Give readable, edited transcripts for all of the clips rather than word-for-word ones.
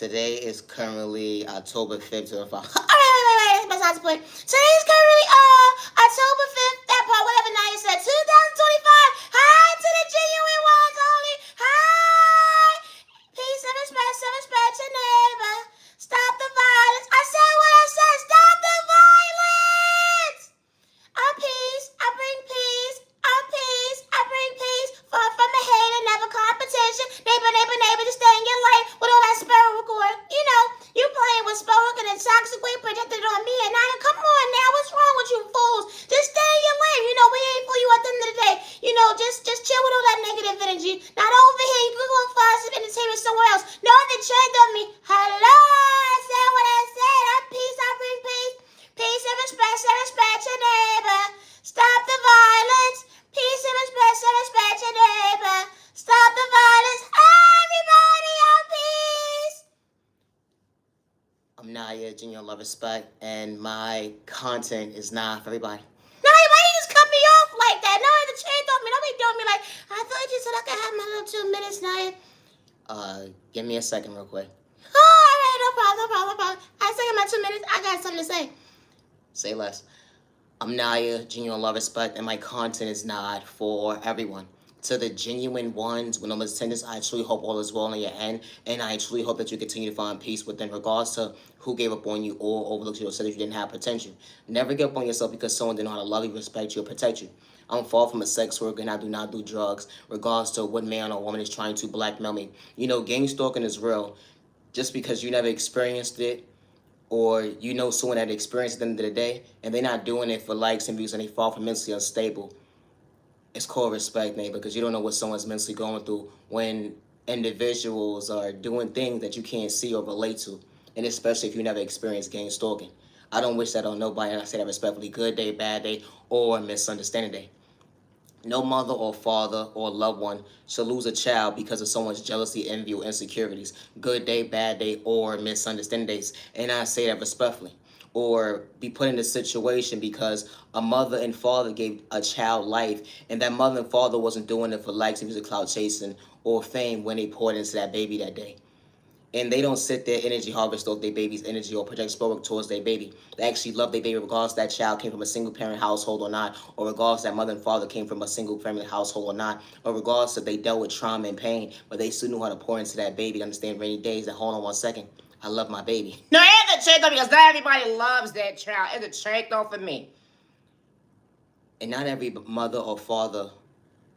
Today is currently October 5th, 2005. Wait. Besides the point. Today is currently October 5th, that part, whatever now you said, 2025. Hi to the genuine ones only. Hi. Peace and respect your neighbor. Stop the violence. I said what I said. Stop the violence. I'm peace. I bring peace. I'm peace. I bring peace. Far from the hate and never competition. Neighbor, just stay in your lane with all that spell record. You know, you playing with spell record and toxic way projected on me. And I come on now, what's wrong with you fools? Just stay in your lane. You know, we ain't for you at the end of the day. You know, just chill with all that negative energy. Not over here. You can go find some entertainment somewhere else. No, they checked on me. Hello, I said what I said. I'm peace. I bring peace. Peace and respect your neighbor. Stop the violence. Peace and respect your neighbor. Stop the violence. Everybody on peace. I'm Naya, Junior Love Respect, and my content is not for everybody. Naya, why you just cut me off like that? Naya, the chain told me. Don't be doing me like, I thought you said I could have my little 2 minutes, Naya. Give me a second real quick. Oh, all right, no problem. I say in my 2 minutes, I got something to say. Say less. I'm Naya, Genuine Love Respect, and my content is not for everyone. To the genuine ones, with no attendance, I truly hope all is well on your end, and I truly hope that you continue to find peace within regards to who gave up on you or overlooked you or said that you didn't have potential. Never give up on yourself because someone didn't know how to love you, respect you, or protect you. I'm far from a sex worker and I do not do drugs, regards to what man or woman is trying to blackmail me. You know, gang stalking is real. Just because you never experienced it, or you know someone that experienced it at the end of the day, and they're not doing it for likes and views and they fall from mentally unstable, it's called respect, neighbor, because you don't know what someone's mentally going through when individuals are doing things that you can't see or relate to, and especially if you never experienced gang stalking. I don't wish that on nobody, and I say that respectfully. Good day, bad day, or misunderstanding day. No mother or father or loved one should lose a child because of someone's jealousy, envy, or insecurities. Good day, bad day, or misunderstanding days. And I say that respectfully. Or be put in a situation because a mother and father gave a child life, and that mother and father wasn't doing it for likes and music, cloud chasing, or fame when they poured into that baby that day. And they don't sit there energy harvest off their baby's energy or project sport towards their baby. They actually love their baby regardless that child came from a single parent household or not, or regardless that mother and father came from a single family household or not, or regardless if they dealt with trauma and pain, but they still knew how to pour into that baby to understand rainy days and hold on 1 second. I love my baby. No, it's a check though, because not everybody loves that child. It's a check though for me. And not every mother or father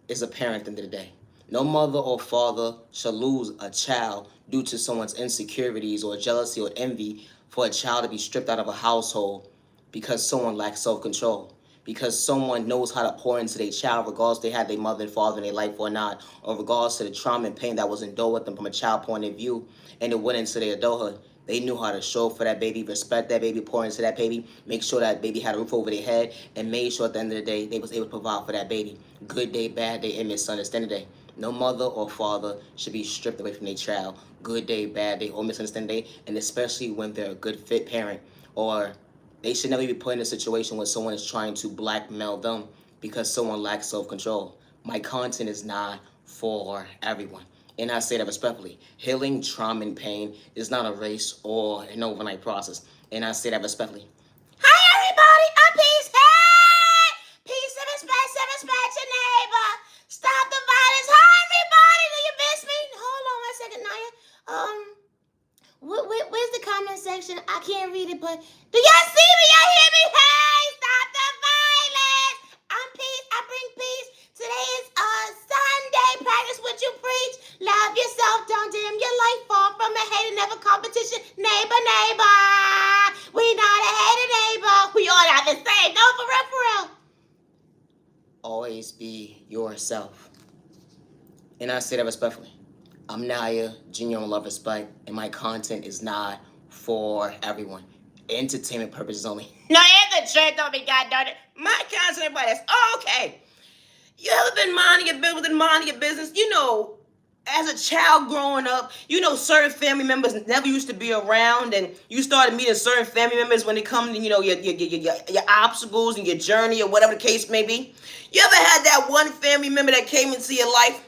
is a parent at the end of the day. No mother or father shall lose a child due to someone's insecurities or jealousy or envy for a child to be stripped out of a household because someone lacks self-control, because someone knows how to pour into their child regardless if they had their mother and father in their life or not, or regardless of the trauma and pain that was endured with them from a child point of view, and it went into their adulthood. They knew how to show for that baby, respect that baby, pour into that baby, make sure that baby had a roof over their head, and made sure at the end of the day they was able to provide for that baby. Good day, bad day, and misunderstanding day. No mother or father should be stripped away from their child. Good day, bad day, or misunderstanding day, and especially when they're a good fit parent. Or they should never be put in a situation where someone is trying to blackmail them because someone lacks self-control. My content is not for everyone. And I say that respectfully. Healing trauma and pain is not a race or an overnight process. And I say that respectfully. Hi, everybody. I'm Peace. Hey! Peace and respect your neighbor. Stop the violence. Hi, everybody. Do you miss me? Hold on 1 second, Naya. Where's the comment section? I can't read it, but do y'all see me? Y'all hear me? Hey, stop the violence. I'm Peace. I bring peace. Today is Sunday. Practice what you preach. Love yourself. Don't dim your light. Far from a hate and never competition. Neighbor. We not a hated neighbor. We all have the same. No, for real. Always be yourself. And I say that respectfully. I'm Naya, Genuine Love Respect, and my content is not for everyone. Entertainment purposes only. No, it's the truth, don't be goddamn it. My content, everybody is okay. You ever been minding your business? You know, as a child growing up, you know, certain family members never used to be around, and you started meeting certain family members when it comes to, you know, your obstacles and your journey or whatever the case may be. You ever had that one family member that came into your life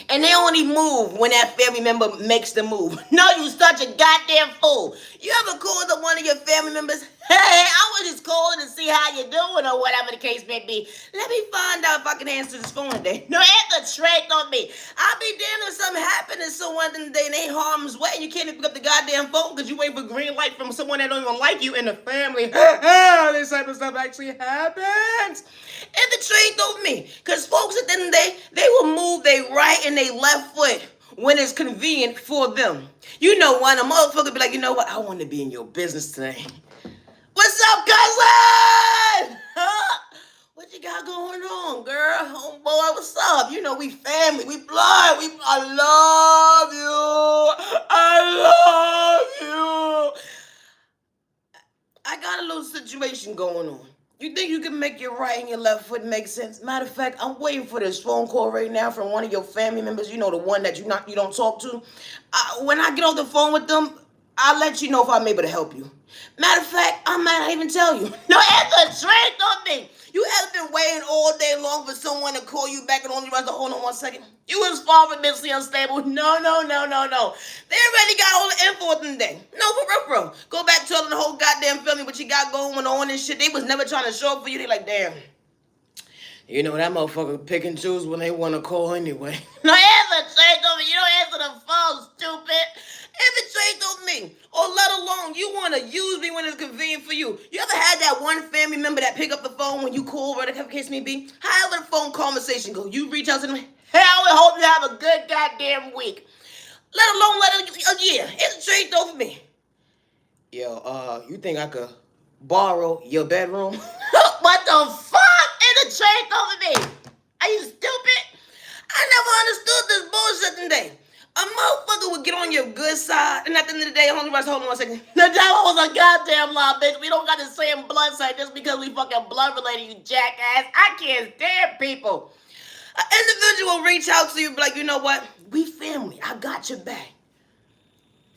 And they only move when that family member makes the move. No, you such a goddamn fool. You ever called up one of your family members? Hey, I was just calling to see how you doing or whatever the case may be. Let me find out if I can answer this phone today. No, answer straight on me. I'll be damned if something happened to someone today and they harm's way. You can't even pick up the goddamn phone because you wait for green light from someone that don't even like you in the family. This type of stuff actually happens. And the truth of me, because folks at the end of the day, they will move their right and their left foot when it's convenient for them. You know when a motherfucker be like, you know what, I want to be in your business today. What's up, cousin? What you got going on, girl? Homeboy, what's up? You know we family, we blood, I love you. I love you. I got a little situation going on. You think you can make your right and your left foot make sense? Matter of fact, I'm waiting for this phone call right now from one of your family members. You know, the one that you don't talk to. When I get off the phone with them, I'll let you know if I'm able to help you. Matter of fact, I might not even tell you. No, answer straight on me. You ever been waiting all day long for someone to call you back and only runs to hold on 1 second? You was far from mentally unstable. No. They already got all the info within the day. No, for real. Go back telling the whole goddamn family what you got going on and shit. They was never trying to show up for you. They like, damn. You know, that motherfucker pick and choose when they want to call anyway. No, answer straight on me. You don't answer the phone, stupid. Answer straight on me. Or let alone, you want to use me when it's convenient for you. You ever had that one family member that pick up the phone when you call, whatever the case may be? However the phone conversation go, you reach out to them, hey, I would hope you have a good goddamn week. Let alone, it's straight over me. Yo, you think I could borrow your bedroom? What the fuck? It's a straight over me. Are you stupid? I never understood this bullshit today. A motherfucker would get on your good side, and at the end of the day, hold on 1 second. The devil was a goddamn lie, bitch. We don't got the same blood side just because we fucking blood related, you jackass. I can't stand people. An individual will reach out to you, be like, you know what? We family. I got your back.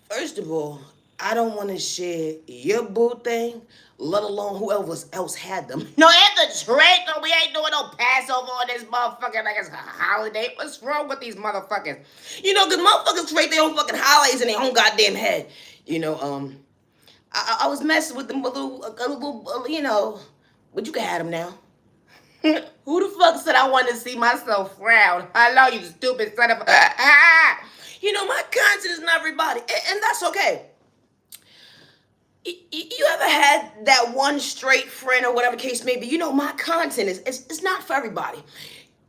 First of all, I don't want to share your boo thing, let alone whoever else had them. No, it's the trick. No, we ain't doing no Passover on this motherfucker like it's a holiday. What's wrong with these motherfuckers? You know, because motherfuckers create their own fucking holidays in their own goddamn head. You know, I was messing with them a little, you know, but you can have them now. Who the fuck said I wanted to see myself frown? Hello, you stupid son of a... You know, my conscience is not everybody, and that's okay. You ever had that one straight friend or whatever the case may be? You know, my content it's not for everybody.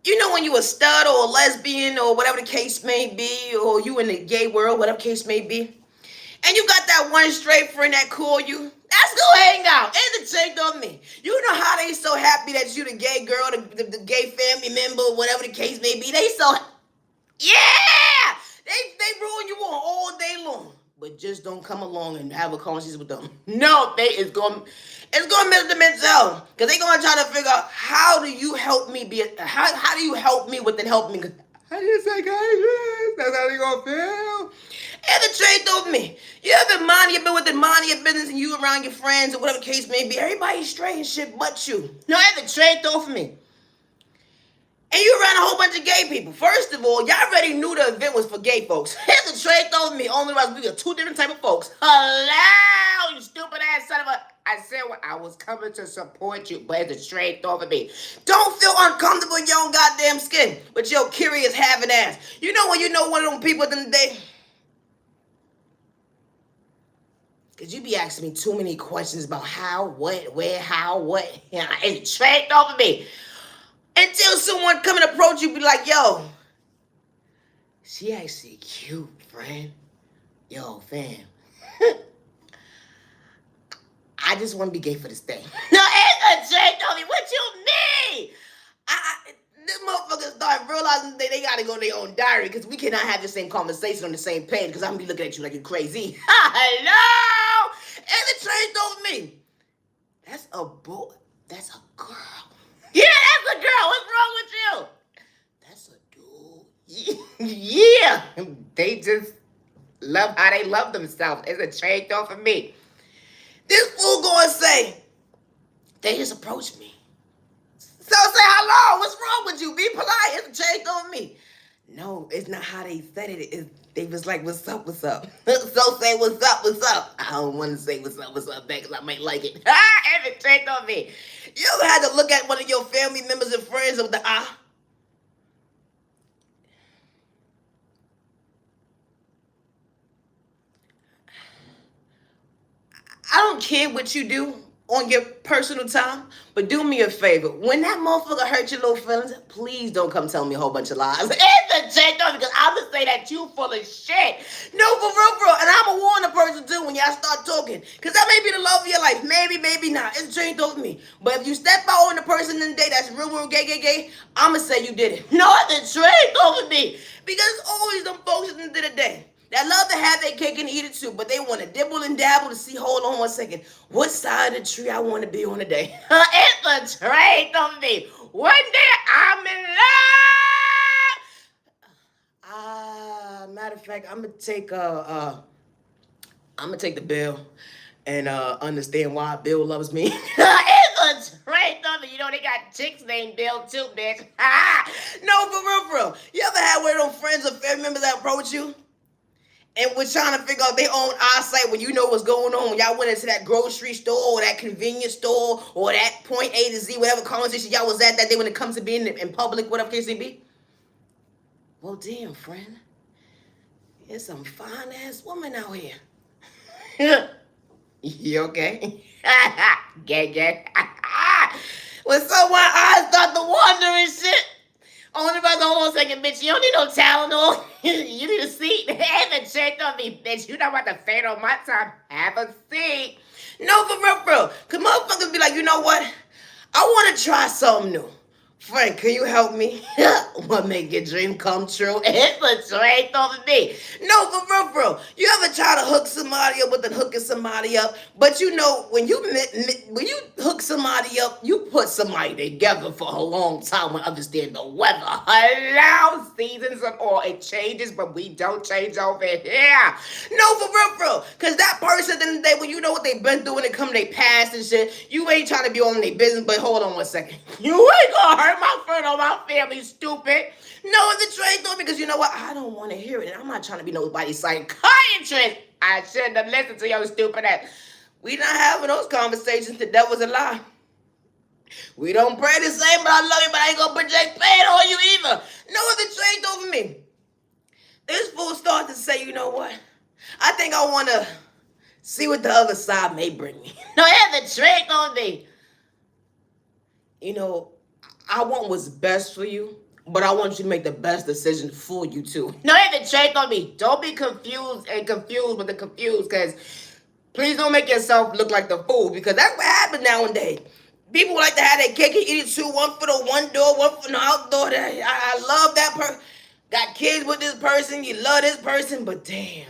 You know, when you a stud or a lesbian or whatever the case may be, or you in the gay world, whatever the case may be, and you got that one straight friend that call you, let's go hang out. Ain't the chick on me. You know how they so happy that you the gay girl, the gay family member, whatever the case may be. They so, yeah! They ruin you on all day long. But just don't come along and have a conversation with them. No, it's gonna miss the mental. Because they're gonna try to figure out how do you help me how do you help me within helping me? How do you say, guys? That's how they gonna feel. And the trade over me. You ever been within minding your business and you around your friends or whatever the case may be. Everybody's straight and shit but you. No, ever trade over me. And you around a whole bunch of gay people. First of all, y'all already knew the event was for gay folks. Here's the trade over me. Only us, we are two different type of folks. Hello, you stupid ass son of a... I said I was coming to support you, but it's a trade over me. Don't feel uncomfortable in your own goddamn skin with your curious having ass. You know when you know one of them people at the end of the day? Because you be asking me too many questions about how, what, where, how, what. Yeah, it's trade over me. Until someone come and approach you, be like, yo, she actually cute, friend. Yo, fam. I just want to be gay for this thing. No, it's a Jake, Tony. What you mean? This motherfucker start realizing they got to go their own diary because we cannot have the same conversation on the same page because I'm going to be looking at you like you're crazy. Hello? And the train told me, that's a boy. That's a girl. Yeah, that's a girl. What's wrong with you? That's a dude. Yeah. They just love how they love themselves. It's a trade off of me. This fool gonna say, they just approached me. So say hello. What's wrong with you? Be polite. It's a trade on me. No, it's not how they said it. They was like, what's up, what's up? So say, what's up? I don't want to say what's up back because I might like it. Evan checked on me. You ever had to look at one of your family members and friends with the eye? I don't care what you do on your personal time, but do me a favor. When that motherfucker hurt your little feelings, please don't come tell me a whole bunch of lies. It's a check on because I'm gonna say that you full of shit. No, for real, bro. And I'm gonna warn the person too when y'all start talking. Cause that may be the love of your life. Maybe, maybe not. It's changed over me. But if you step out on the person in the day that's real gay, I'ma say you did it. No, it's changed over me. Because it's always them folks at the end of the day that love to have their cake and eat it too, but they want to dibble and dabble to see, hold on one second, what side of the tree I want to be on today. It's a trait of me. One day I'm in love. Matter of fact, I'm gonna take the bill and understand why Bill loves me. It's a trait of me. You know they got chicks named Bill too, bitch. No, for real. You ever had one of those friends or family members that approach you? And we're trying to figure out their own eyesight when you know what's going on. When y'all went into that grocery store or that convenience store or that point A to Z, whatever conversation y'all was at that day when it comes to being in public, whatever case may be. Well, damn, friend. There's some fine ass woman out here. You okay? Gang. When someone eyes start to wander and shit. Only about the whole second, bitch. You don't need no Tylenol. You need a seat. Have a check on me, bitch. You not about to fade on my time. Have a seat. No, for real. Cause motherfuckers be like, you know what? I want to try something new. Frank, can you help me? What make your dream come true? It's a straight over me. No, for real. You ever try to hook somebody up with the hooking somebody up? But you know, when you hook somebody up, you put somebody together for a long time and understand the weather. Hello, seasons and all. It changes, but we don't change over here. No, for real. Cause that person at the end of the day, when you know what they've been through when it come to their past and shit, you ain't trying to be on their business, but hold on one second. You ain't gonna hurt my friend or my family, stupid. No, it's a trade though, because you know what? I don't want to hear it. And I'm not trying to be nobody's psychiatrist. I shouldn't have listened to your stupid ass. We not having those conversations. The devil's a lie. We don't pray the same, but I love you, but I ain't gonna project pain on you either. No other trade over me. This fool started to say, you know what? I think I want to see what the other side may bring me. No, have a trick on me. You know, I want what's best for you, but I want you to make the best decision for you too. No, have a trick on me. Don't be confused with the confused, because please don't make yourself look like the fool, because that's what happens nowadays. People like to have their cake and eat it too. One for the one door, one for the outdoor. I love that person. Got kids with this person. You love this person, but damn,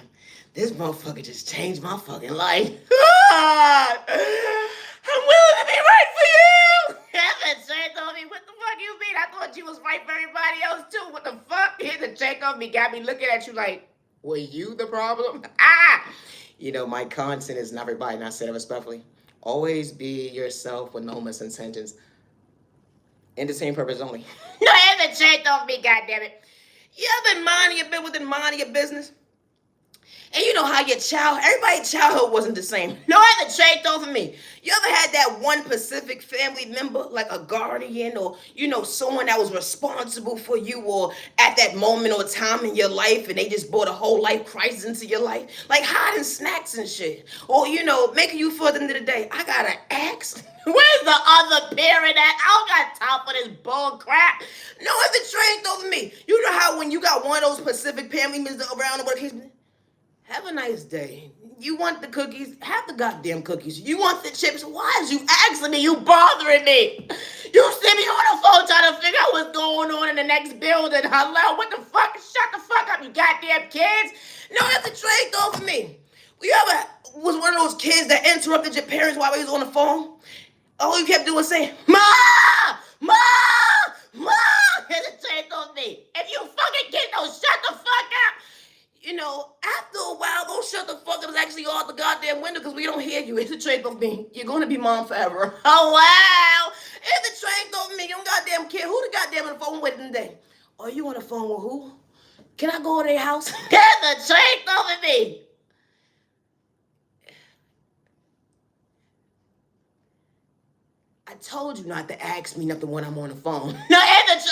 this motherfucker just changed my fucking life. I'm willing to be right for you. Heaven, check on me. What the fuck you mean? I thought you was right for everybody else too. What the fuck? Hit the check on me. Got me looking at you like, were you the problem? You know, my content is not everybody, not said it respectfully. Always be yourself with no misintentions. And the same purpose only. No, haven't checked on me, goddammit. You ever been minding your business? And you know how everybody's childhood wasn't the same. No other checked over me. You ever had that one specific family member, like a guardian or, you know, someone that was responsible for you or at that moment or time in your life and they just brought a whole life crisis into your life? Like hiding snacks and shit. Or, you know, making you feel at the end of the day, I got an ex. Where's the other parent at? I don't got time for this bull crap. No other trained over me. You know how when you got one of those specific family members around the work, have a nice day. You want the cookies? Have the goddamn cookies. You want the chips? Why is you asking me? You bothering me? You see me on the phone trying to figure out what's going on in the next building. Hello? What the fuck? Shut the fuck up, you goddamn kids. No, that's a trade over me. You ever was one of those kids that interrupted your parents while they was on the phone? All you kept doing was saying, Ma! Ma! Ma! That's a trade over me. If you fucking kid, don't shut the fuck up. You know, after a while, don't shut the fuck up. It's actually all out the goddamn window because we don't hear you. It's a trade of me. You're going to be mom forever. Oh, wow. It's a trade of me. You don't goddamn care who the goddamn on the phone with today. Are you on the phone with who? Can I go to their house? There's a trick over me. I told you not to ask me nothing when I'm on the phone. No,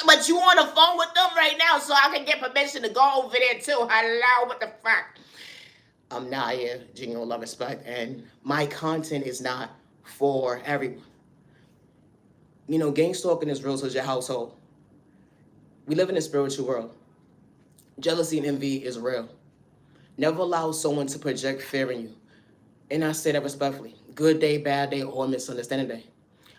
but you on the phone with them right now, so I can get permission to go over there too. Hello, what the fuck? I'm Naya, genuine love, respect, and my content is not for everyone. You know, gang stalking is real to your household. We live in a spiritual world. Jealousy and envy is real. Never allow someone to project fear in you. And I say that respectfully. Good day, bad day, or misunderstanding day.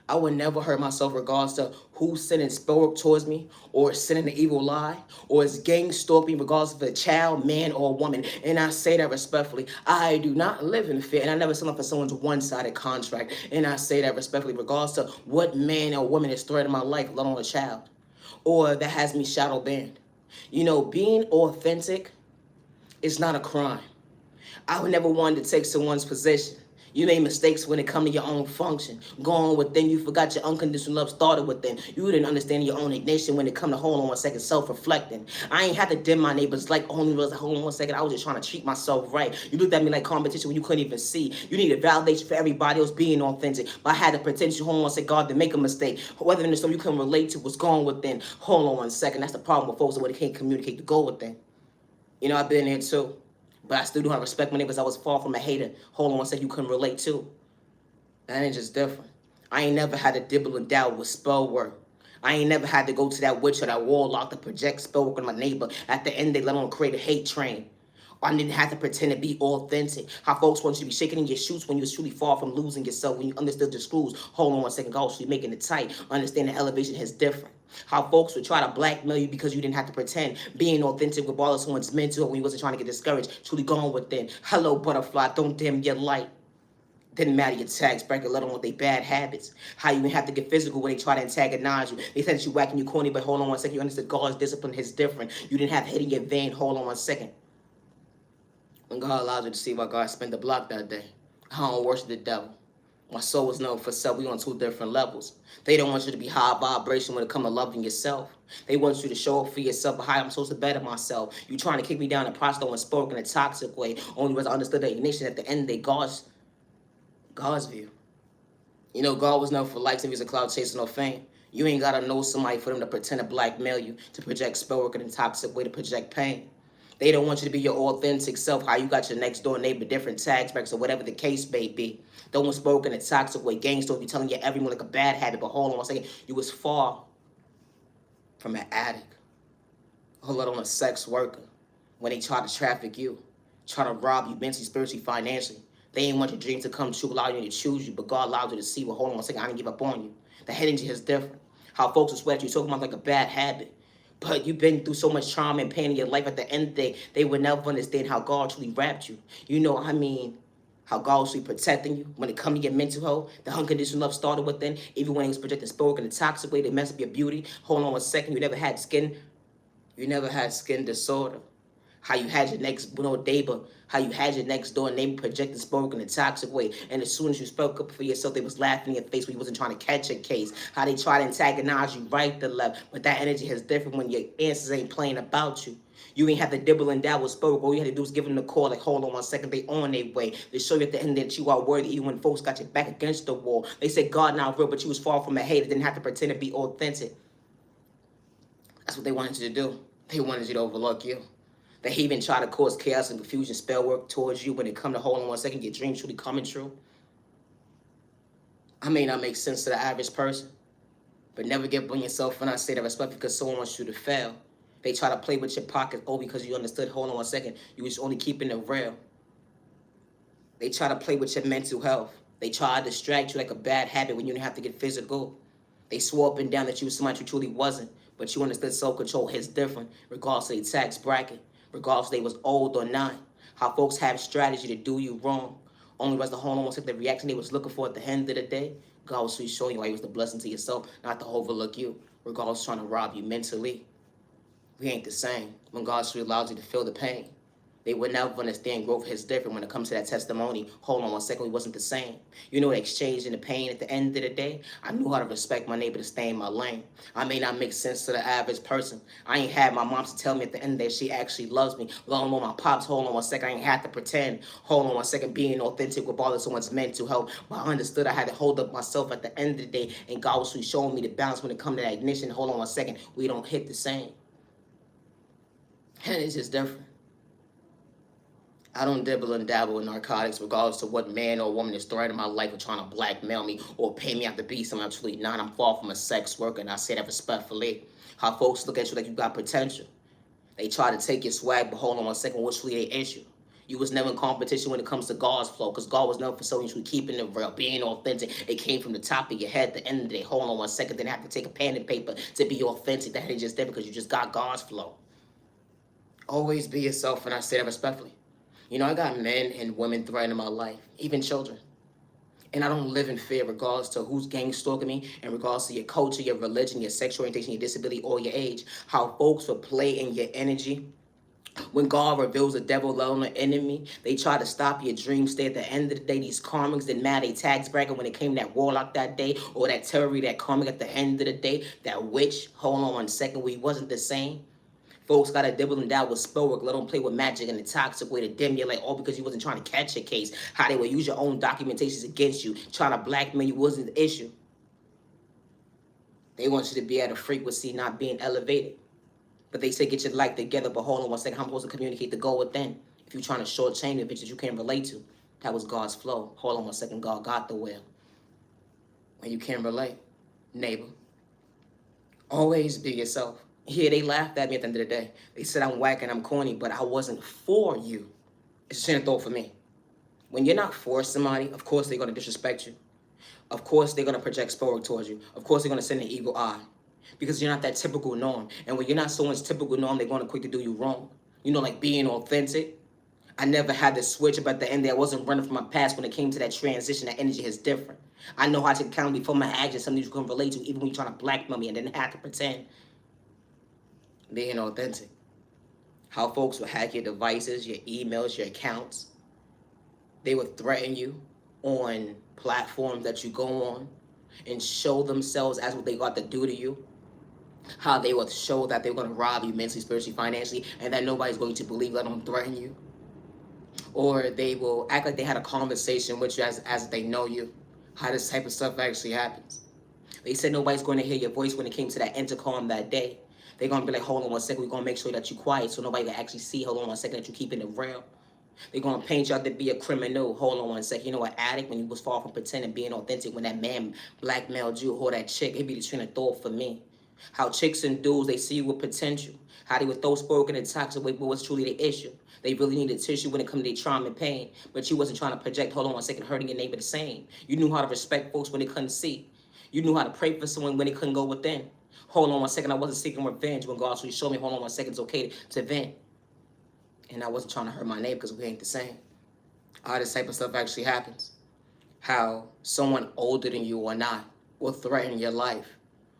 I would never hurt myself regardless to who's sending spell work towards me, or sending the evil lie, or is gang stalking regardless of a child, man, or woman. And I say that respectfully. I do not live in fear, and I never sign up for someone's one-sided contract. And I say that respectfully regardless to what man or woman is threatening my life, let alone a child, or that has me shadow banned. You know, being authentic is not a crime. I would never want to take someone's position. You made mistakes when it come to your own function. Going within, you forgot your unconditional love started within. You didn't understand your own ignition when it come to, hold on one second, self-reflecting. I ain't had to dim my neighbors like only was, hold on one second, I was just trying to treat myself right. You looked at me like competition when you couldn't even see. You needed validation for everybody else being authentic. But I had the potential, hold on one second, God, to make a mistake. Whether in the storm you couldn't relate to what's going within. Hold on one second, that's the problem with folks that can't communicate to go within. You know, I've been there too. But I still do have respect my neighbors. I was far from a hater. Hold on one second, you couldn't relate to. That ain't just different. I ain't never had to dibble and dabble with spell work. I ain't never had to go to that witch or that warlock to project spell work on my neighbor. At the end, they let on create a hate train. Or I didn't have to pretend to be authentic. How folks want you to be shaking in your shoes when you was truly far from losing yourself, when you understood the screws. Hold on one second, God was really making it tight. Understand the elevation is different. How folks would try to blackmail you because you didn't have to pretend. Being authentic regardless of someone's mental when you wasn't trying to get discouraged. Truly going within. Hello, butterfly, don't dim your light. Didn't matter your tags, break, let them with their bad habits. How you even have to get physical when they try to antagonize you. They said that you whacking you corny, but hold on one second. You understood God's discipline is different. You didn't have hate in your vein. Hold on one second. When God allows you to see why God spent the block that day. I don't worship the devil. My soul is known for self. We on two different levels. They don't want you to be high vibration when it comes to loving yourself. They want you to show up for yourself, but how I'm supposed to better myself. You trying to kick me down the process and spoke in a toxic way. Only because I understood the ignition at the end of the day, God's view. You know, God was known for likes and views of cloud chasing no fame. You ain't gotta know somebody for them to pretend to blackmail you, to project spell work in a toxic way, to project pain. They don't want you to be your authentic self, how you got your next door neighbor, different tags, or whatever the case may be. Don't want spoke in a toxic way. Gangs don't be telling you everyone like a bad habit, but hold on one second. You was far from an addict. Hold on, a sex worker. When they try to traffic you, try to rob you mentally, spiritually, financially. They ain't want your dreams to come true, allow you to choose you, but God allowed you to see, well, hold on one second, I didn't give up on you. The energy is different. How folks will sweat you, talking about like a bad habit. But you've been through so much trauma and pain in your life. At the end of the day, they would never understand how God truly wrapped you. You know, how God was truly protecting you when it comes to your mental health. The unconditional love started within. Even when he was projecting spoke in a toxic way, they messed up your beauty. Hold on one second, you never had skin disorder. How you had your next door neighbor, projecting spoke in a toxic way. And as soon as you spoke up for yourself, they was laughing in your face when you wasn't trying to catch a case. How they try to antagonize you right to left. But that energy is different when your answers ain't playing about you. You ain't have to dibble and dabble spoke. All you had to do was give them the call, like, hold on one second, they on their way. They show you at the end that you are worthy, even when folks got your back against the wall. They said God not real, but you was far from a hater. Didn't have to pretend to be authentic. That's what they wanted you to do. They wanted you to overlook you. They even try to cause chaos and confusion, spell work towards you when it come to, hold on one second, your dreams truly coming true. I may not make sense to the average person, but never give up on yourself when I say that respect because someone wants you to fail. They try to play with your pocket, because you understood, hold on one second, you was only keeping it real. They try to play with your mental health. They try to distract you like a bad habit when you didn't have to get physical. They swore up and down that you was somebody you truly wasn't, but you understood self-control is different regardless of the tax bracket. Regardless if they was old or not. How folks have strategy to do you wrong. Only was the hold on one second, the reaction they was looking for at the end of the day. God was showing you why he was the blessing to yourself, not to overlook you. Regardless trying to rob you mentally. We ain't the same. When God allows you to feel the pain. They would never understand growth is different when it comes to that testimony. Hold on one second, we wasn't the same. You know, the exchange and the pain at the end of the day. I knew how to respect my neighbor to stay in my lane. I may not make sense to the average person. I ain't had my mom to tell me at the end of the day she actually loves me. Let alone my pops. Hold on one second, I ain't had to pretend. Hold on one second, being authentic regardless of someone's mental health. But I understood I had to hold up myself at the end of the day, and God was showing me the balance when it comes to that ignition. Hold on one second, we don't hit the same. And it's just different. I don't dibble and dabble in narcotics regardless of what man or woman is threatening my life or trying to blackmail me or pay me out to be someone I'm truly not. I'm far from a sex worker, and I say that respectfully. How folks look at you like you got potential. They try to take your swag, but hold on one second, what's really their issue? You was never in competition when it comes to God's flow, because God was never for so you keeping it real, being authentic. It came from the top of your head at the end of the day. Hold on one second, then have to take a pen and paper to be authentic. That ain't just there because you just got God's flow. Always be yourself, and I say that respectfully. You know, I got men and women threatening my life, even children. And I don't live in fear regardless to who's gang stalking me, in regards to your culture, your religion, your sexual orientation, your disability, or your age. How folks will play in your energy. When God reveals the devil on the enemy, they try to stop your dream state. At the end of the day, these karmics didn't matter. They tags bracket when it came to that warlock that day, or that terror, that karmic at the end of the day, that witch. Hold on one second, we wasn't the same. Folks got to dibble and dabble with spell work. Let them play with magic in a toxic way to dim you, like, all because you wasn't trying to catch a case. How they would use your own documentations against you, trying to blackmail you wasn't the issue. They want you to be at a frequency not being elevated. But they say get your life together, but hold on one second, how am I supposed to communicate the goal within? If you're trying to shortchange the bitches you can't relate to. That was God's flow. Hold on one second, God got the will. When you can't relate, neighbor, always be yourself. Yeah, they laughed at me at the end of the day. They said I'm whack and I'm corny, but I wasn't for you. It's just a thought for me. When you're not for somebody, of course they're going to disrespect you. Of course they're going to project spell work towards you. Of course they're going to send an evil eye. Because you're not that typical norm. And when you're not someone's typical norm, they're going to quick to do you wrong. You know, like being authentic. I never had to switch up at the end there. I wasn't running from my past when it came to that transition. That energy is different. I know how to accountability for my actions, something you can relate to, even when you're trying to blackmail me and didn't have to pretend. Being authentic. How folks will hack your devices, your emails, your accounts. They would threaten you on platforms that you go on and show themselves as what they got to do to you. How they will show that they're going to rob you mentally, spiritually, financially, and that nobody's going to believe, let them threaten you. Or they will act like they had a conversation with you as they know you. How this type of stuff actually happens. They said nobody's going to hear your voice when it came to that intercom that day. They're going to be like, hold on one second, we're going to make sure that you're quiet so nobody can actually see, hold on one second, that you're keeping it real. They're going to paint you out to be a criminal. Hold on one second. You know, an addict, when you was far from pretending, being authentic, when that man blackmailed you or that chick, it'd be the train of thought for me. How chicks and dudes, they see you with potential. How they would throw spoke in a toxic way, but what's truly the issue. They really needed tissue when it comes to their trauma and pain. But you wasn't trying to project, hold on one second, hurting your neighbor the same. You knew how to respect folks when they couldn't see. You knew how to pray for someone when they couldn't go within. Hold on one second, I wasn't seeking revenge when God actually showed me, hold on one second, it's okay to vent. And I wasn't trying to hurt my neighbor because we ain't the same. All this type of stuff actually happens. How someone older than you or not will threaten your life.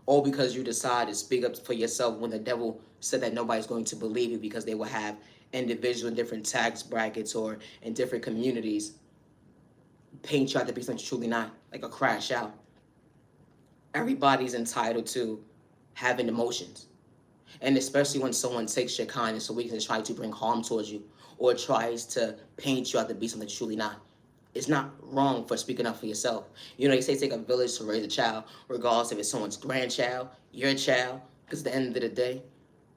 All because you decide to speak up for yourself when the devil said that nobody's going to believe you because they will have individuals in different tax brackets or in different communities paint you out to be something you're truly not, like a crash out. Everybody's entitled to having emotions. And especially when someone takes your kindness or weakness and tries to bring harm towards you or tries to paint you out to be something you're truly not. It's not wrong for speaking up for yourself. You know, they say take a village to raise a child, regardless if it's someone's grandchild, your child, because at the end of the day,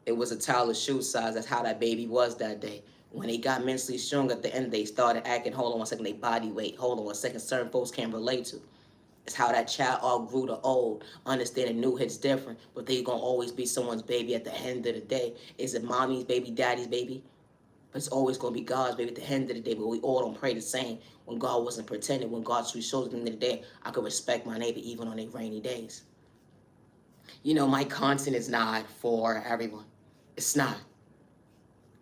it was a child's shoe size. That's how that baby was that day. When they got mentally strong at the end, they started acting, hold on one second, they body weight, hold on one second, certain folks can't relate to. It's how that child all grew to old, understanding new hits different, but they're going to always be someone's baby at the end of the day. Is it mommy's baby, daddy's baby? But it's always going to be God's baby at the end of the day, but we all don't pray the same. When God wasn't pretending, when God showed at the end of the day, I could respect my neighbor even on their rainy days. You know, my content is not for everyone. It's not.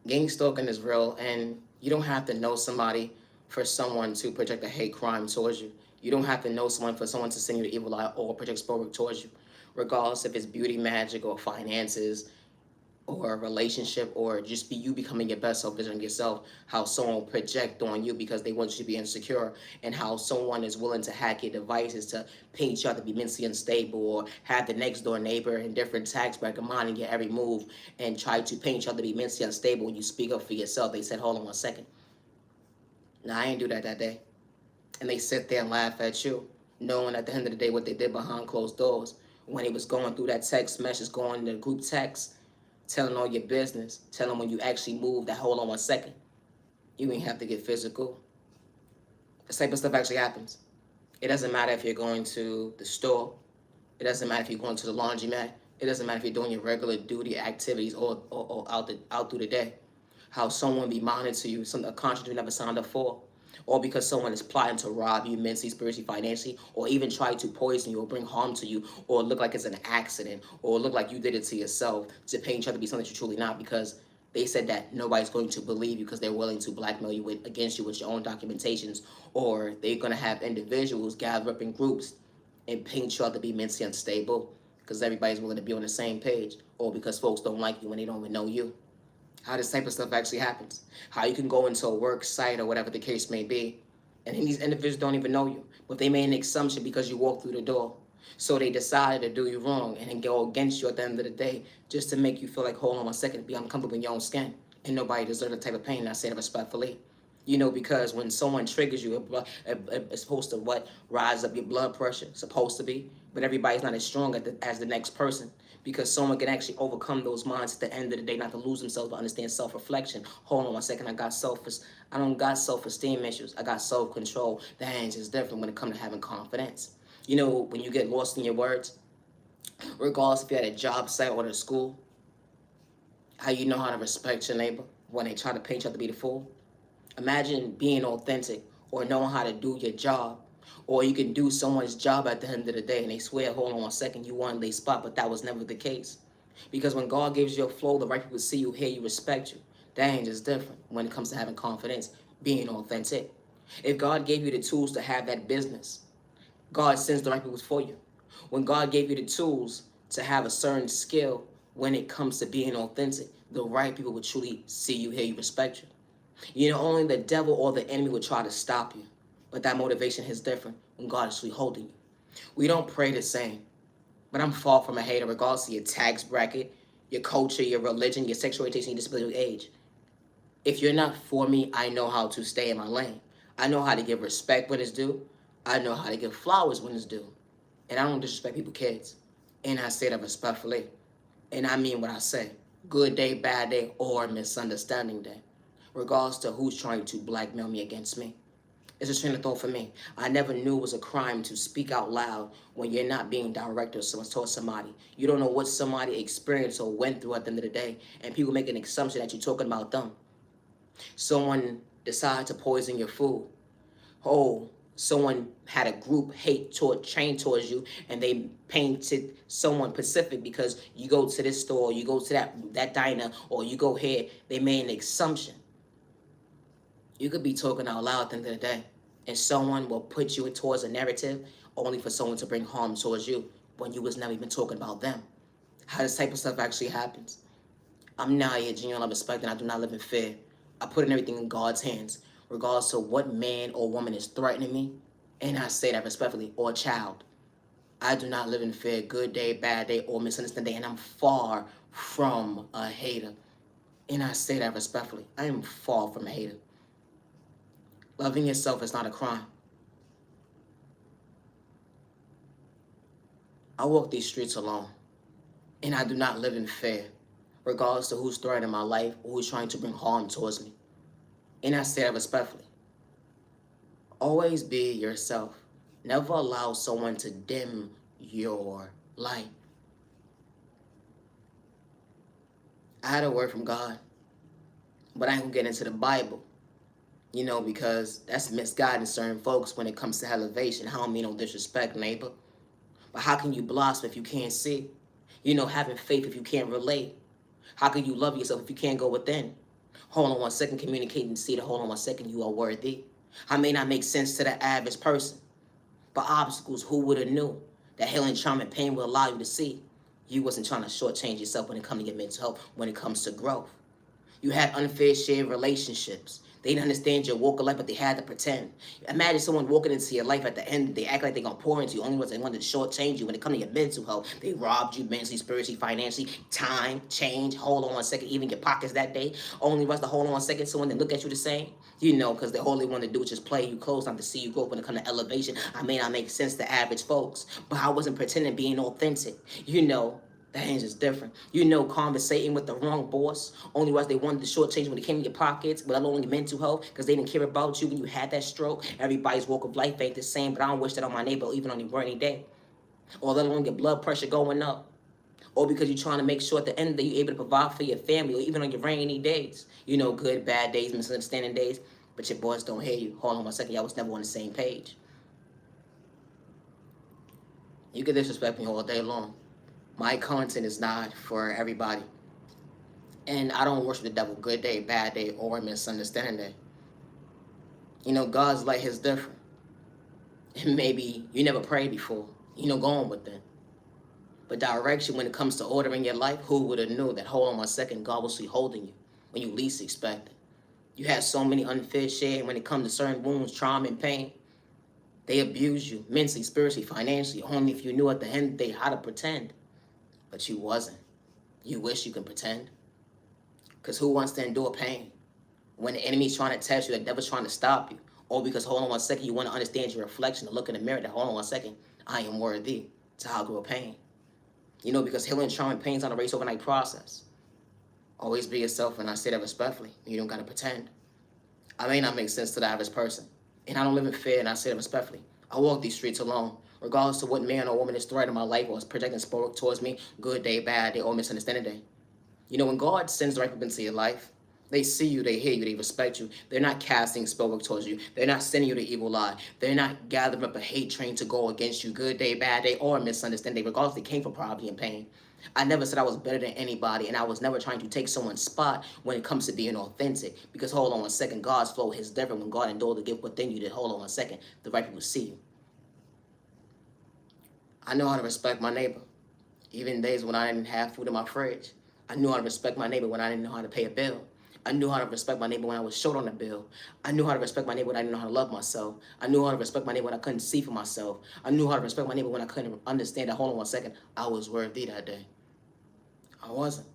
Gang stalking is real, and you don't have to know somebody for someone to project a hate crime towards you. You don't have to know someone for someone to send you the evil eye or project spell work towards you. Regardless if it's beauty, magic, or finances, or a relationship, or just be you becoming your best self, vision yourself, how someone will project on you because they want you to be insecure, and how someone is willing to hack your devices to paint you out to be mentally unstable, or have the next door neighbor in different tax bracket monitoring your every move and try to paint you out to be mentally unstable. When you speak up for yourself, they said, hold on 1 second. Now, I ain't do that day. And they sit there and laugh at you, knowing at the end of the day what they did behind closed doors. When he was going through that text message, going to the group text, telling all your business, telling when you actually moved that hold on 1 second. You ain't have to get physical. This type of stuff actually happens. It doesn't matter if you're going to the store. It doesn't matter if you're going to the laundromat. It doesn't matter if you're doing your regular duty activities or out through the day. How someone be monitoring you, a contract you never signed up for, or because someone is plotting to rob you mentally, spiritually, financially, or even try to poison you or bring harm to you, or look like it's an accident, or look like you did it to yourself to paint you out to be something that you're truly not, because they said that nobody's going to believe you because they're willing to blackmail you against you with your own documentations, or they're going to have individuals gather up in groups and paint you out to be mentally unstable because everybody's willing to be on the same page, or because folks don't like you when they don't even know you. How this type of stuff actually happens. How you can go into a work site or whatever the case may be, and these individuals don't even know you, but they made an assumption because you walked through the door. So they decided to do you wrong and then go against you at the end of the day just to make you feel like, hold on 1 second, be uncomfortable in your own skin. And nobody deserves that type of pain, and I say that respectfully. Because when someone triggers you, it's supposed to rise up your blood pressure, supposed to be, but everybody's not as strong as the next person, because someone can actually overcome those minds at the end of the day, not to lose themselves, but understand self-reflection. Hold on 1 second, I don't got self-esteem issues, I got self-control. That ain't just different when it comes to having confidence. When you get lost in your words, regardless if you're at a job site or at a school, how you know how to respect your neighbor when they try to paint you out to be the fool. Imagine being authentic or knowing how to do your job. Or you can do someone's job at the end of the day and they swear, hold on 1 second, you won their spot, but that was never the case. Because when God gives you a flow, the right people see you, hear you, respect you. That ain't just different when it comes to having confidence, being authentic. If God gave you the tools to have that business, God sends the right people for you. When God gave you the tools to have a certain skill when it comes to being authentic, the right people will truly see you, hear you, respect you. Only the devil or the enemy would try to stop you. But that motivation is different when God is really holding you. We don't pray the same. But I'm far from a hater regardless of your tax bracket, your culture, your religion, your sexual orientation, your disability, your age. If you're not for me, I know how to stay in my lane. I know how to give respect when it's due. I know how to give flowers when it's due. And I don't disrespect people's kids. And I say that respectfully. And I mean what I say. Good day, bad day, or misunderstanding day. Regardless to who's trying to blackmail me against me. It's a train of thought for me. I never knew it was a crime to speak out loud when you're not being direct or towards somebody. You don't know what somebody experienced or went through at the end of the day, and people make an assumption that you're talking about them. Someone decided to poison your food. Oh, someone had a group train towards you, and they painted someone specific because you go to this store, you go to that diner, or you go here. They made an assumption. You could be talking out loud at the end of the day, and someone will put you towards a narrative only for someone to bring harm towards you when you was never even talking about them. How this type of stuff actually happens. I'm not a genuine love, respect, and I do not live in fear. I put in everything in God's hands, regardless of what man or woman is threatening me, and I say that respectfully, or child. I do not live in fear, good day, bad day, or misunderstanding, and I'm far from a hater. And I say that respectfully. I am far from a hater. Loving yourself is not a crime. I walk these streets alone, and I do not live in fear, regardless of who's threatening my life or who's trying to bring harm towards me. And I say that respectfully. Always be yourself. Never allow someone to dim your light. I had a word from God, but I ain't gonna get into the Bible. Because that's misguiding certain folks when it comes to elevation. I don't mean no disrespect, neighbor. But how can you blossom if you can't see? Having faith if you can't relate. How can you love yourself if you can't go within? Hold on 1 second, communicate and see that hold on 1 second, you are worthy. I may not make sense to the average person, but obstacles, who would have knew that healing, trauma, and pain will allow you to see You wasn't trying to shortchange yourself when it comes to your mental health, when it comes to growth. You had unfair shared relationships. They didn't understand your walk of life, but they had to pretend. Imagine someone walking into your life at the end, they act like they're going to pour into you, only because they wanted to shortchange you when it comes to your mental health. They robbed you mentally, spiritually, financially, time, change, hold on 1 second, even your pockets that day. Only was to hold on 1 second, someone then look at you the same. You know, because all they want to do is just play you close, not to see you grow when it comes to elevation. I may not make sense to average folks, but I wasn't pretending being authentic. You know, that ain't just different. You know, conversating with the wrong boss, only was they wanted to shortchange when it came to your pockets, but alone your mental health, because they didn't care about you when you had that stroke. Everybody's walk of life ain't the same, but I don't wish that on my neighbor, even on a rainy day. Or let alone your blood pressure going up. Or because you're trying to make sure at the end of the day you're able to provide for your family, or even on your rainy days. You know, good, bad days, misunderstanding days, but your boys don't hear you. Hold on 1 second, y'all was never on the same page. You can disrespect me all day long. My content is not for everybody. And I don't worship the devil good day, bad day, or misunderstanding day. You know, God's light is different. And maybe you never prayed before. You know, going with it. But direction when it comes to ordering your life, who would have knew that, hold on 1 second, God will see holding you when you least expect it. You have so many unfair share when it comes to certain wounds, trauma, and pain. They abuse you mentally, spiritually, financially, only if you knew at the end of the day how to pretend. But you wasn't. You wish you could pretend. Because who wants to endure pain? When the enemy's trying to test you, the devil's trying to stop you. Or because, hold on 1 second, you want to understand your reflection and look in the mirror that, hold on 1 second, I am worthy to outgrow pain. You know, because healing, trauma, and pain's not a race overnight process. Always be yourself, and I say that respectfully. You don't got to pretend. I may not make sense to the average person. And I don't live in fear, and I say that respectfully. I walk these streets alone, regardless of what man or woman is threatening my life or is projecting spoke towards me, good day, bad day, or misunderstanding day. You know, when God sends the right people into your life, they see you, they hear you, they respect you. They're not casting spell towards you. They're not sending you the evil eye. They're not gathering up a hate train to go against you, good day, bad day, or misunderstanding day, regardless they came from poverty and pain. I never said I was better than anybody, and I was never trying to take someone's spot when it comes to being authentic. Because hold on 1 second, God's flow is different when God endured the gift within you. That hold on 1 second, the right people see you. I know how to respect my neighbor. Even days when I didn't have food in my fridge. I knew how to respect my neighbor when I didn't know how to pay a bill. I knew how to respect my neighbor when I was short on the bill. I knew how to respect my neighbor when I didn't know how to love myself. I knew how to respect my neighbor when I couldn't see for myself. I knew how to respect my neighbor when I couldn't understand that, hold on 1 second, I was worthy that day. I wasn't.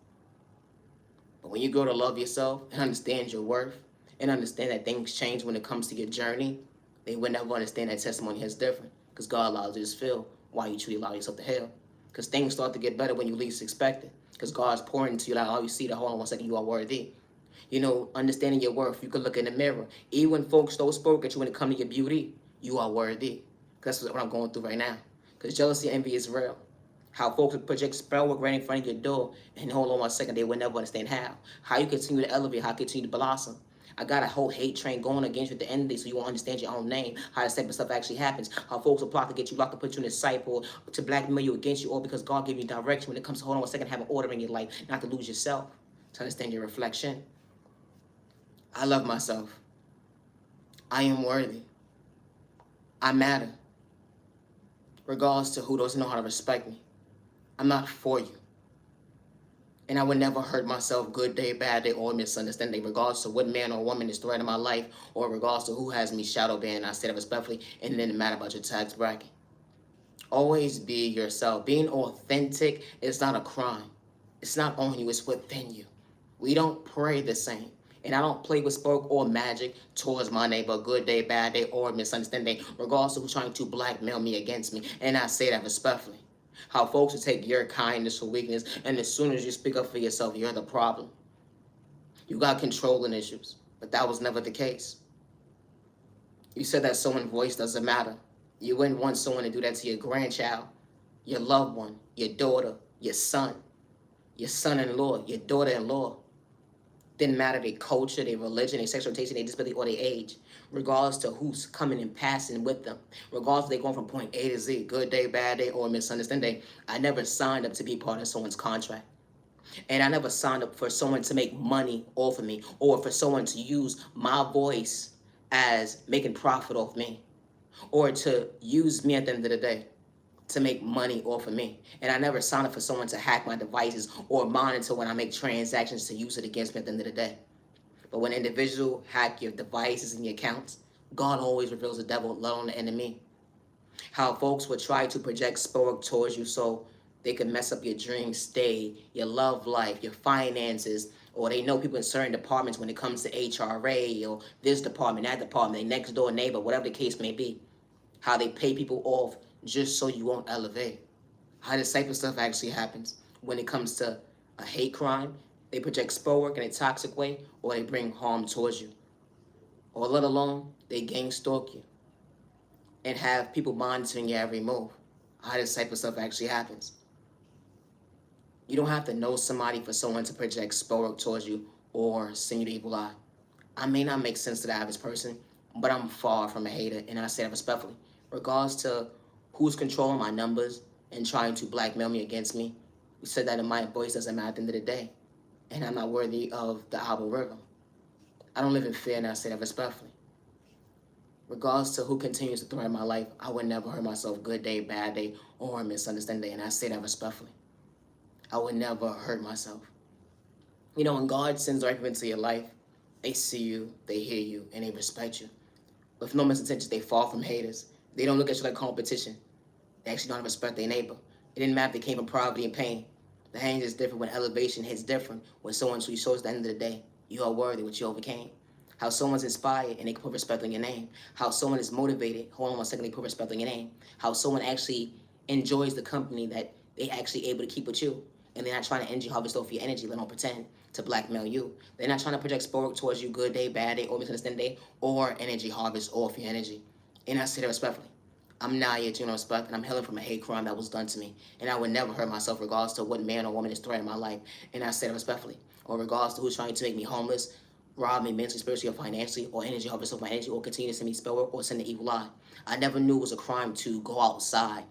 But when you grow to love yourself and understand your worth and understand that things change when it comes to your journey, they will never understand that testimony is different. Because God allows you to feel why you truly allow yourself to heal. Because things start to get better when you least expect it. Because God's pouring into you like, oh, you see that, hold on 1 second, you are worthy. You know, understanding your worth, you can look in the mirror. Even when folks don't spoke at you when it comes to your beauty, you are worthy. That's what I'm going through right now. Because jealousy and envy is real. How folks would project spell work right in front of your door, and hold on 1 second, they would never understand how. How you continue to elevate, how you continue to blossom. I got a whole hate train going against you at the end of the day so you won't understand your own name, how this type of stuff actually happens, how folks will plot to get you locked, to put you in a cycle, to blackmail you against you, all because God gave you direction when it comes to, hold on 1 second, have an order in your life, not to lose yourself, to understand your reflection. I love myself. I am worthy. I matter. Regardless to who doesn't know how to respect me. I'm not for you. And I would never hurt myself good day, bad day, or misunderstanding, regardless to what man or woman is threatening my life, or regardless to who has me shadow banned. I said it respectfully, and it didn't matter about your tax bracket. Always be yourself. Being authentic is not a crime. It's not on you, it's within you. We don't pray the same. And I don't play with spoke or magic towards my neighbor, good day, bad day, or misunderstanding, regardless of who's trying to blackmail me against me. And I say that respectfully. How folks will take your kindness for weakness, and as soon as you speak up for yourself, you're the problem. You got controlling issues, but that was never the case. You said that someone's voice doesn't matter. You wouldn't want someone to do that to your grandchild, your loved one, your daughter, your son-in-law, your daughter-in-law. Didn't matter their culture, their religion, their sexual orientation, their disability, or their age. Regardless to who's coming and passing with them. Regardless if they're going from point A to Z, good day, bad day, or misunderstanding day. I never signed up to be part of someone's contract. And I never signed up for someone to make money off of me, or for someone to use my voice as making profit off me, or to use me at the end of the day. to make money off of me. And I never signed up for someone to hack my devices or monitor when I make transactions to use it against me at the end of the day. But when an individual hack your devices and your accounts, God always reveals the devil, let alone the enemy. How folks would try to project sport towards you so they could mess up your dream stay, your love life, your finances, or they know people in certain departments when it comes to HRA or this department, that department, their next door neighbor, whatever the case may be. How they pay people off just so you won't elevate. How this type of stuff actually happens when it comes to a hate crime. They project spell work in a toxic way, or they bring harm towards you. Or let alone, they gang stalk you and have people monitoring your every move. How this type of stuff actually happens. You don't have to know somebody for someone to project spell work towards you or send you the evil eye. I may not make sense to the average person, but I'm far from a hater, and I say that respectfully. Regards to who's controlling my numbers and trying to blackmail me against me, we said that in my voice doesn't matter at the end of the day. And I'm not worthy of the algorithm. I don't live in fear, and I say that respectfully. Regards to who continues to threaten my life, I would never hurt myself good day, bad day, or a misunderstanding day, and I say that respectfully. I would never hurt myself. You know, when God sends right into your life, they see you, they hear you, and they respect you. With no misintentions, they fall from haters. They don't look at you like competition. They actually don't respect their neighbor. It didn't matter if they came from poverty and pain. The hang is different when elevation hits different. When someone who shows at the end of the day, you are worthy what you overcame. How someone's inspired and they can put respect on your name. How someone is motivated, hold on 1 second, they put respect on your name. How someone actually enjoys the company that they actually able to keep with you. And they're not trying to energy harvest off your energy. They don't pretend to blackmail you. They're not trying to project sport towards you good day, bad day, or misunderstanding day, or energy harvest off your energy. And I say that respectfully. I'm Naya, you know, respect, and I'm healing from a hate crime that was done to me. And I would never hurt myself regardless to what man or woman is threatening my life. And I say that respectfully. Or regardless to who's trying to make me homeless, rob me mentally, spiritually, or financially, or energy harvest off my energy, or continue to send me spell work, or send the evil eye. I never knew it was a crime to go outside.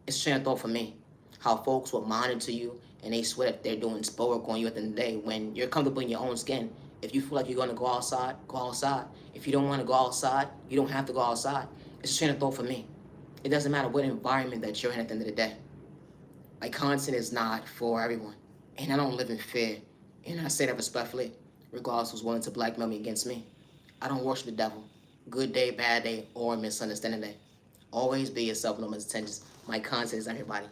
It's a train of thought for me. How folks will monitor you and they swear that they're doing spell work on you at the end of the day when you're comfortable in your own skin. If you feel like you're going to go outside, go outside. If you don't want to go outside, you don't have to go outside. It's a train of thought for me. It doesn't matter what environment that you're in at the end of the day. My content is not for everyone. And I don't live in fear. And I say that respectfully, regardless who's willing to blackmail me against me. I don't worship the devil. Good day, bad day, or misunderstanding day. Always be yourself, no misintentions. My content is everybody.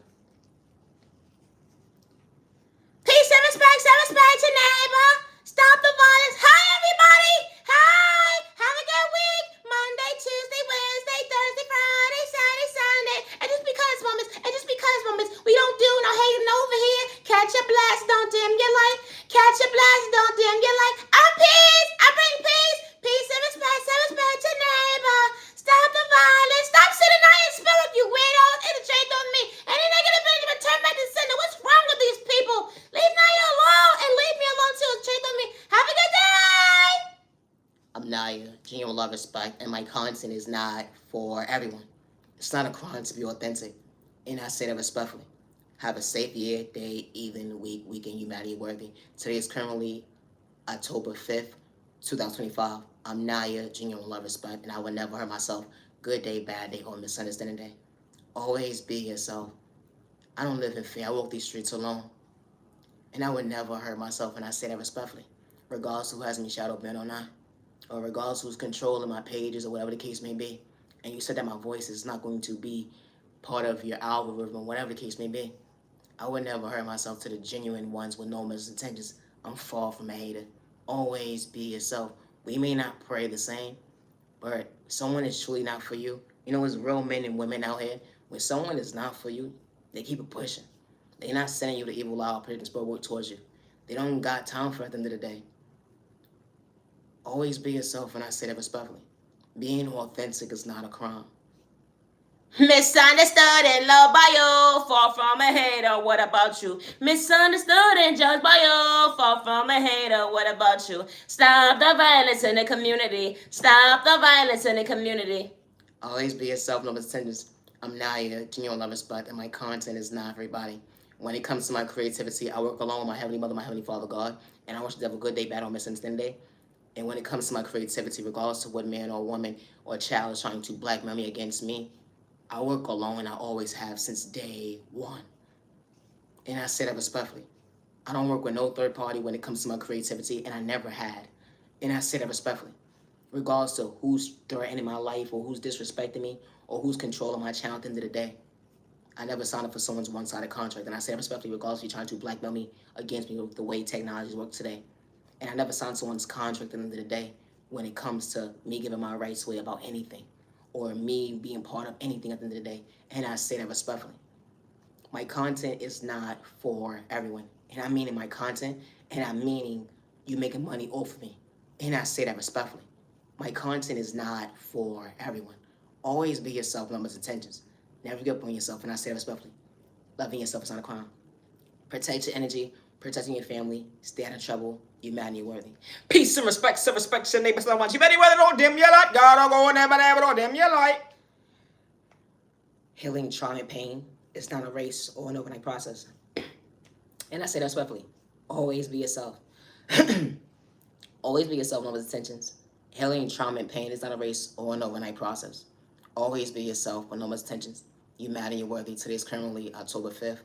Peace and respect to neighbor. Stop the violence. Hi, everybody. Hi. Have a good week. Monday, Tuesday, Wednesday, Thursday, Friday, Saturday, Sunday. And just because, moments, we don't do no hating over here. Catch a blast, don't dim your light. Catch a blast, don't dim your light. I'm peace. I bring peace. Peace and respect to neighbor. Stop the violence. Stop sitting out in spirit, you weirdos. Interchange on me. Any negative energy, return back to sender. What's wrong with these people? Leave Naya alone and leave me alone too. Interchange on me. Have a good day. I'm Naya, genuine love, respect, and my content is not for everyone. It's not a crime to be authentic, and I say that respectfully. Have a safe year, day, evening, week, weekend, humanity worthy. Today is currently October 5th, 2025. I'm Naya, genuine love, respect, and I will never hurt myself. Good day, bad day, or misunderstanding day. Always be yourself. I don't live in fear. I walk these streets alone. And I would never hurt myself, and I say that respectfully. Regardless who has me shadow banned or not. Or regardless who's controlling my pages or whatever the case may be. And you said that my voice is not going to be part of your algorithm, whatever the case may be. I would never hurt myself to the genuine ones with no misintentions. I'm far from a hater. Always be yourself. We may not pray the same, but someone is truly not for you. You know, there's real men and women out here. When someone is not for you, they keep it pushing. They're not sending you the evil eye or putting spell work towards you. They don't got time for it at the end of the day. Always be yourself, and I say that respectfully. Being authentic is not a crime. Misunderstood and loved by you, far from a hater, what about you? Misunderstood and judged by you, far from a hater, what about you? Stop the violence in the community. Stop the violence in the community. Always be yourself, no misunderstandings. I'm Naya, genuine love, respect, and my content is not everybody. When it comes to my creativity, I work along with my Heavenly Mother, my Heavenly Father, God, and I wish the devil good day, bad, or misunderstanding day. And when it comes to my creativity, regardless of what man or woman or child is trying to blackmail me against me, I work alone. I always have since day one. And I say that respectfully. I don't work with no third party when it comes to my creativity, and I never had. And I say that respectfully. Regardless to who's threatening my life or who's disrespecting me or who's controlling my channel at the end of the day. I never signed up for someone's one-sided contract. And I say that respectfully, regardless if you're trying to blackmail me against me with the way technologies work today. And I never signed someone's contract at the end of the day when it comes to me giving my rights away about anything or me being part of anything at the end of the day. And I say that respectfully. My content is not for everyone. And I'm meaning my content, and I'm meaning you making money off of me. And I say that respectfully. My content is not for everyone. Always be yourself, numbers, intentions. Never give up on yourself, and I say that respectfully. Loving yourself is not a crime. Protect your energy, protecting your family, stay out of trouble. You're mad and you're worthy. Peace and respect, self-respect, your neighbors, loved ones. You better weather, don't dim your light. God, don't go in there, but don't dim your light. Healing trauma and pain is not a race or an overnight process. And I say that respectfully. Always be yourself. Always be yourself, no intentions. Healing trauma and pain is not a race or an overnight process. Always be yourself with no intentions. You're mad and you're worthy. Today is currently October 5th,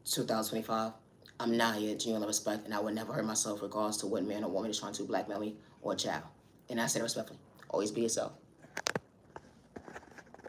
2025. I'm not here, genuine respect, and I would never hurt myself regardless to what man or woman is trying to blackmail me or child. And I say that respectfully. Always be yourself.